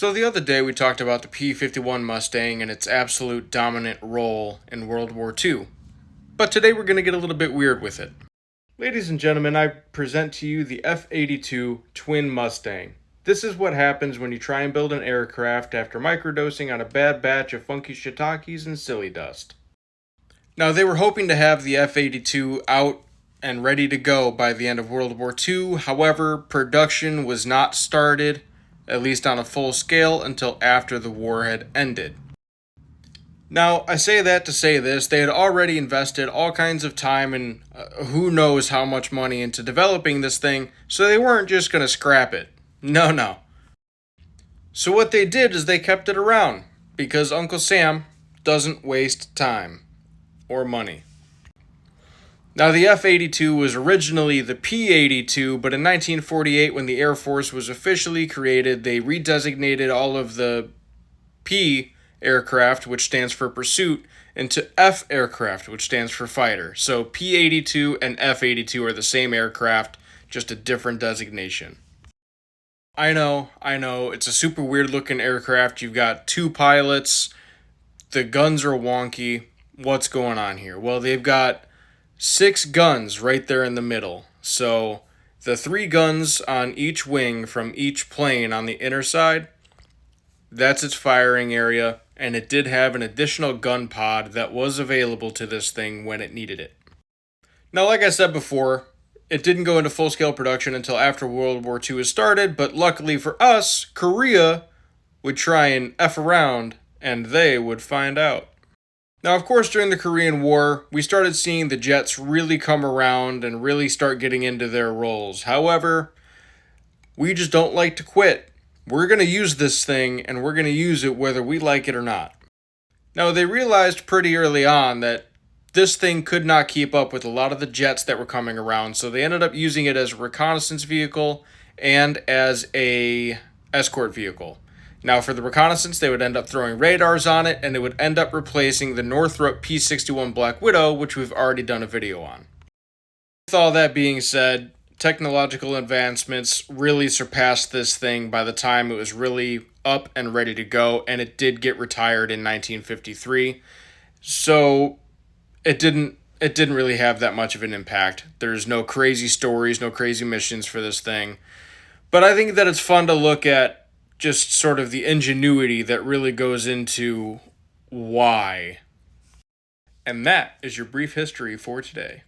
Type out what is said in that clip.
So the other day we talked about the P-51 Mustang and its absolute dominant role in World War II. But today we're going to get a little bit weird with it. Ladies and gentlemen, I present to you the F-82 Twin Mustang. This is what happens when you try and build an aircraft after microdosing on a bad batch of funky shiitakes and silly dust. Now they were hoping to have the F-82 out and ready to go by the end of World War II. However, production was not started, at least on a full scale, until after the war had ended. Now, I say that to say this, they had already invested all kinds of time and who knows how much money into developing this thing, so they weren't just going to scrap it. No. So what they did is they kept it around, because Uncle Sam doesn't waste time or money. Now, the F-82 was originally the P-82, but in 1948, when the Air Force was officially created, they redesignated all of the P aircraft, which stands for pursuit, into F aircraft, which stands for fighter. So P-82 and F-82 are the same aircraft, just a different designation. I know, it's a super weird looking aircraft. You've got two pilots, the guns are wonky. What's going on here? Well, they've got 6 guns right there in the middle. So the 3 guns on each wing from each plane on the inner side, that's its firing area, and it did have an additional gun pod that was available to this thing when it needed it. Now, like I said before, it didn't go into full-scale production until after World War II was started, but luckily for us, Korea would try and F around, and they would find out. Now, of course, during the Korean War, we started seeing the jets really come around and really start getting into their roles. However, we just don't like to quit. We're going to use this thing, and we're going to use it whether we like it or not. Now, they realized pretty early on that this thing could not keep up with a lot of the jets that were coming around, so they ended up using it as a reconnaissance vehicle and as a escort vehicle. Now, for the reconnaissance, they would end up throwing radars on it, and it would end up replacing the Northrop P-61 Black Widow, which we've already done a video on. With all that being said, technological advancements really surpassed this thing by the time it was really up and ready to go, and it did get retired in 1953. So it didn't really have that much of an impact. There's no crazy stories, no crazy missions for this thing. But I think that it's fun to look at just sort of the ingenuity that really goes into why. And that is your brief history for today.